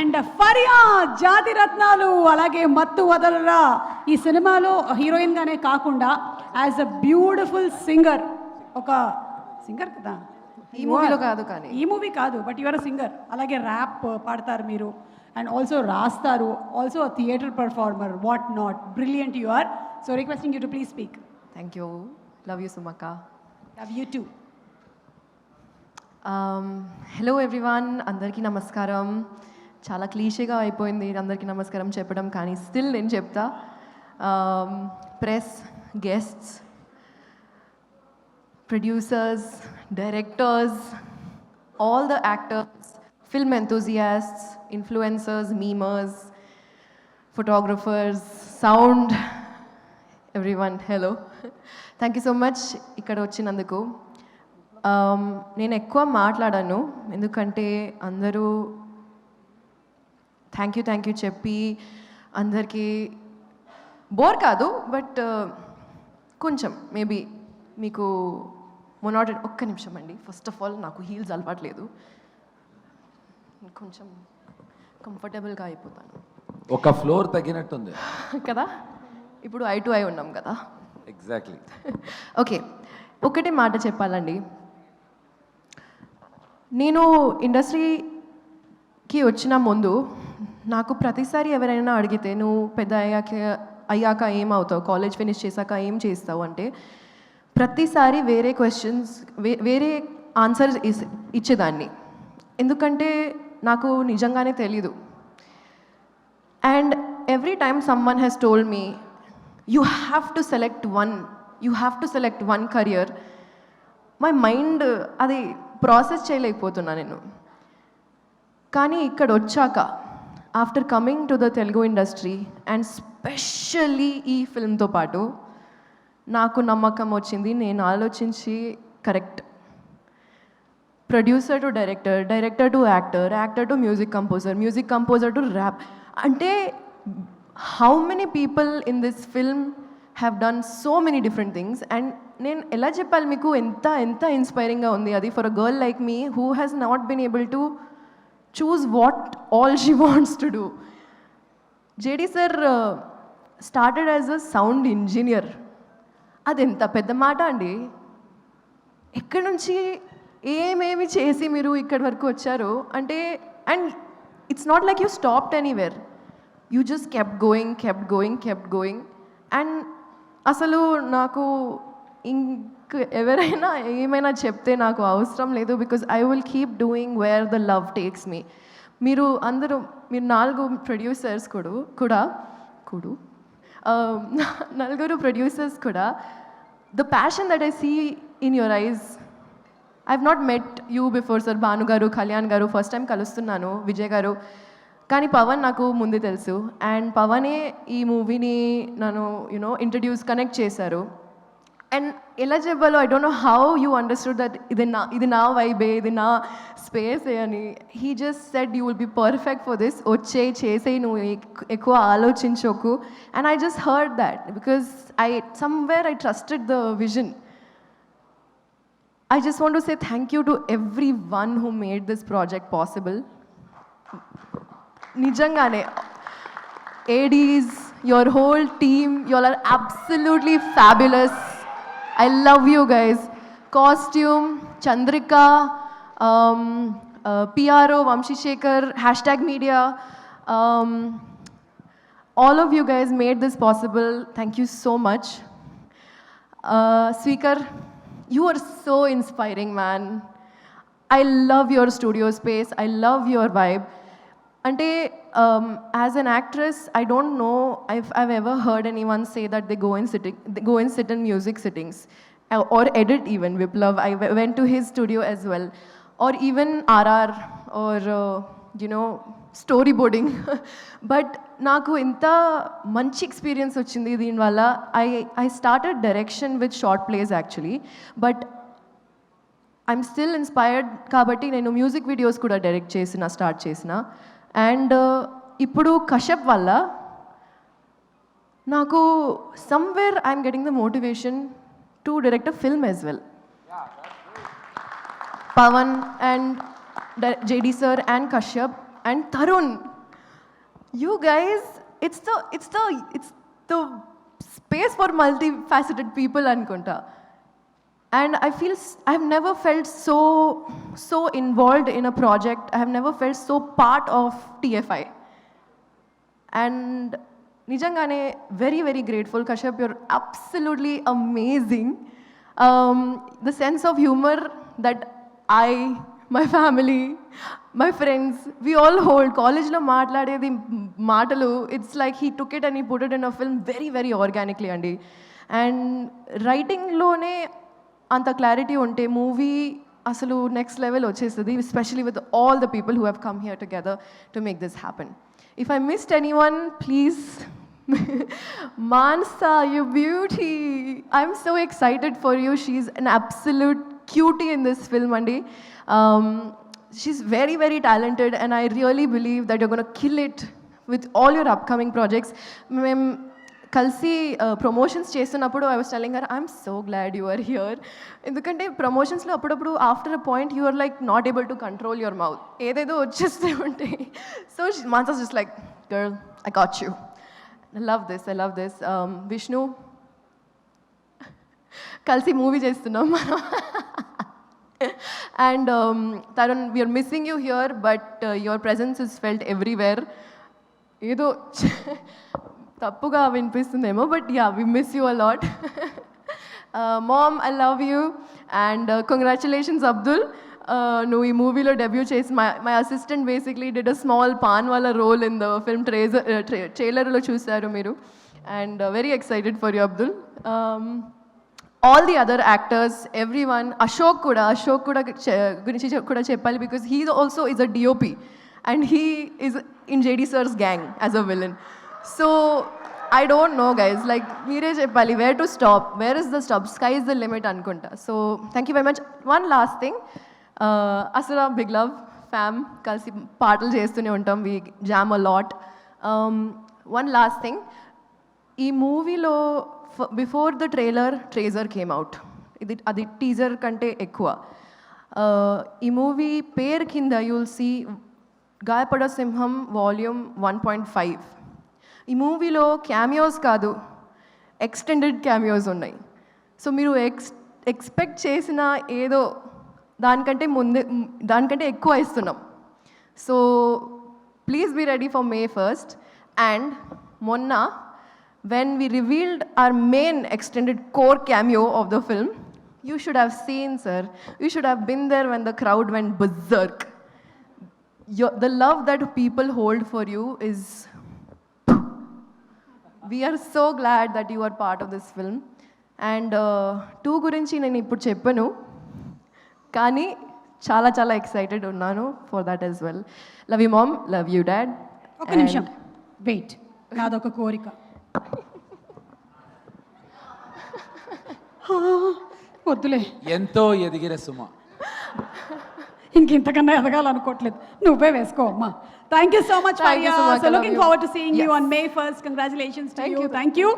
And Faria జాతి రత్నాలు, అలాగే మత్తు వదలరా. ఈ సినిమాలో హీరోయిన్గానే కాకుండా యాజ్ అ బ్యూటిఫుల్ సింగర్, ఒక సింగర్ కదా, ఈ మూవీలో కాదు, కానీ ఈ మూవీ కాదు, బట్ యువర్ సింగర్. అలాగే ర్యాప్ పాడతారు మీరు, అండ్ ఆల్సో రాస్తారు, also a theatre performer, what not. Brilliant you are. So requesting you to please speak. Thank you. Love you సుమక్క. Love you too. Hello everyone, అందరికీ నమస్కారం. చాలా క్లీషేగా అయిపోయింది అందరికీ నమస్కారం చెప్పడం, కానీ స్టిల్ నేను చెప్తా. Press, guests, producers, directors, all the actors, film enthusiasts, influencers, memers, photographers, sound, everyone, hello. Thank you so much ఇక్కడ వచ్చినందుకు. నేను ఎక్కువ మాట్లాడాను ఎందుకంటే అందరూ థ్యాంక్ యూ చెప్పి అందరికీ బోర్ కాదు, బట్ కొంచెం మేబీ మీకు మొనాటెడ్. ఒక్క నిమిషం అండి. ఫస్ట్ ఆఫ్ ఆల్ నాకు హీల్స్ అలవాట్లేదు, కొంచెం కంఫర్టబుల్గా అయిపోతాను. ఒక ఫ్లోర్ తగ్గినట్టుంది కదా, ఇప్పుడు ఐ టు ఐ ఉన్నాం కదా. ఎగ్జాక్ట్లీ. ఓకే, ఒకటే మాట చెప్పాలండి. నేను ఇండస్ట్రీకి వచ్చిన ముందు నాకు ప్రతిసారి ఎవరైనా అడిగితే నువ్వు పెద్ద అయ్యాక ఏమవుతావు, కాలేజ్ ఫినిష్ చేశాక ఏం చేస్తావు అంటే ప్రతిసారి వేరే క్వశ్చన్స్, వేరే ఆన్సర్ ఇచ్చేదాన్ని. ఎందుకంటే నాకు నిజంగానే తెలీదు. And every time someone has told me you have to select one career. My mind అది ప్రాసెస్ చేయలేకపోతున్నా నేను. కానీ ఇక్కడ వచ్చాక, after coming to the Telugu industry and specially ఈ ఫిల్మ్తో పాటు నాకు నమ్మకం వచ్చింది. నేను ఆలోచించి correct, producer to director, director to actor, actor to music composer to rap. అంటే how many people in this film have done so many different things. And నేను ఎలా చెప్పాలి మీకు, ఎంత ఎంత ఇన్స్పైరింగ్గా ఉంది అది for a girl like me who has not been able to choose what all she wants to do. JD sir started as a sound engineer. అది ఎంత పెద్ద మాట అండి. ఎక్కడి నుంచి ఏమేమి చేసి మీరు ఇక్కడి వరకు వచ్చారు అంటే, and it's not like you stopped anywhere, you just kept going. And అసలు నాకు ఎవరైనా ఏమైనా చెప్తే నాకు అవసరం లేదు, because I will keep doing where the love takes me. మీరు 4 ప్రొడ్యూసర్స్ కూడా నలుగురు ప్రొడ్యూసర్స్ కూడా the passion that I see in your eyes. I have not met you before sir. Bhanu garu, Kalyan గారు ఫస్ట్ టైం కలుస్తున్నాను, విజయ్ గారు. కానీ పవన్ నాకు ముందే తెలుసు. అండ్ పవనే ఈ మూవీని నన్ను కనెక్ట్ చేశారు. అండ్ ఎలా చెప్పాలో I don't know how you understood that ఇది నా వైబే, ఇది నా స్పేసే అని. He just said you will be perfect for this, చేసేయి, నువ్వు ఎక్కువ ఆలోచించకు. And I just heard that because somewhere I trusted the vision. I just want to say thank you to everyone who made this project possible. Nijangane, ADs, your whole team, you all are absolutely fabulous. I love you guys. Costume, Chandrika, PRO, Vamshi Shekhar, #media. All of you guys made this possible. Thank you so much. Sweekar, you are so inspiring, man. I love your studio space. I love your vibe. Ante, as an actress, I don't know if I've ever heard anyone say that they go and sit in music sittings or edit even. Viplav, I went to his studio as well. Or even RR or, storyboarding. But నాకు ఇంత మంచి experience వచ్చింది దీనివల్ల. I started direction with short plays actually, but I'm still inspired కాబట్టి నేను music videos కూడా start చేసిన. And ఇప్పుడు కశ్యప్ వల్ల నాకు somewhere I'm getting the motivation to direct a film as well. Pavan and JD sir and Kashyap and Tarun. You guys, it's the space for multifaceted people అనుకుంటా. And I've never felt so involved in a project. I have never felt so part of TFI. And nijangane very, very grateful. Kashyap, you're absolutely amazing. The sense of humor that my family, my friends, we all hold. College lo maatladedi maatalu, it's like he took it and he put it in a film very, very organically, andi. And writing lone anta clarity unte movie asalu next level vachestadi, especially with all the people who have come here together to make this happen. If I missed anyone, please, Mansa, you beauty. I'm so excited for you. She's an absolute cutie in this film, Andi. She's very, very talented, and I really believe that you're going to kill it with all your upcoming projects. కలిసి promotions చేస్తున్నప్పుడు I was telling her I'm so glad you are here. ఎందుకంటే ప్రమోషన్స్లో అప్పుడప్పుడు after a point you are like not able to control your mouth, ఏదేదో వచ్చేస్తూ ఉంటాయి. So మాన్సాస్ just like girl, I got you. I love this. Vishnu, కలిసి movie చేస్తున్నాం మనం. And Tarun, we're missing you here, but your presence is felt everywhere. ఏదో తప్పుగా వినిపిస్తుందేమో, but yeah, we miss you a lot. Mom, I love you and congratulations Abdul. నువ్వు ఈ మూవీలో debut చేసి my assistant basically did a small పాన్ వాళ్ళ role in the film. ట్రైలర్లో చూశారు మీరు. And very excited for you Abdul. All the other actors, every one. Ashok కూడా గురించి కూడా చెప్పాలి, because he also is a DOP and he is in JD sir's gang as a villain. So I don't know, guys, like mere cheppali where to stop, where is the stop, sky is the limit anukunta. So thank you very much. One last thing, Asura, big love fam, kalsi paatlu chestune untam, we jam a lot. One last thing, ee movie lo before the trailer came out, adi teaser kante ekkuva. Ee movie pair kinda you'll see Gayapada Simham volume 1.5. ఈ మూవీలో cameos కాదు, extended cameos ఉన్నాయి. So మీరు expect చేసిన ఏదో దానికంటే ఎక్కువ ఇస్తున్నాం. So please be ready for May 1st. And మొన్న when we revealed our main extended core cameo of the film, you should have seen, sir. You should have been there when the crowd went berserk. The love that people hold for you is... We are so glad that you are part of this film. And 2 గురించి నేను ఇప్పుడు చెప్పను, కానీ చాలా చాలా excited ఉన్నాను for that as well. Love you mom, love you dad. ఒక నిమిషం వెయిట్, నాదొక కోరిక. వద్దులే, ఎంతో ఎదిగిన సుమ, ఇంకెంతకన్నా ఎదగాలనుకోవట్లేదు, నువ్వే వేసుకో అమ్మా. Thank you so much, Arya. So looking forward to seeing you on May 1st. Congratulations to you. Thank you.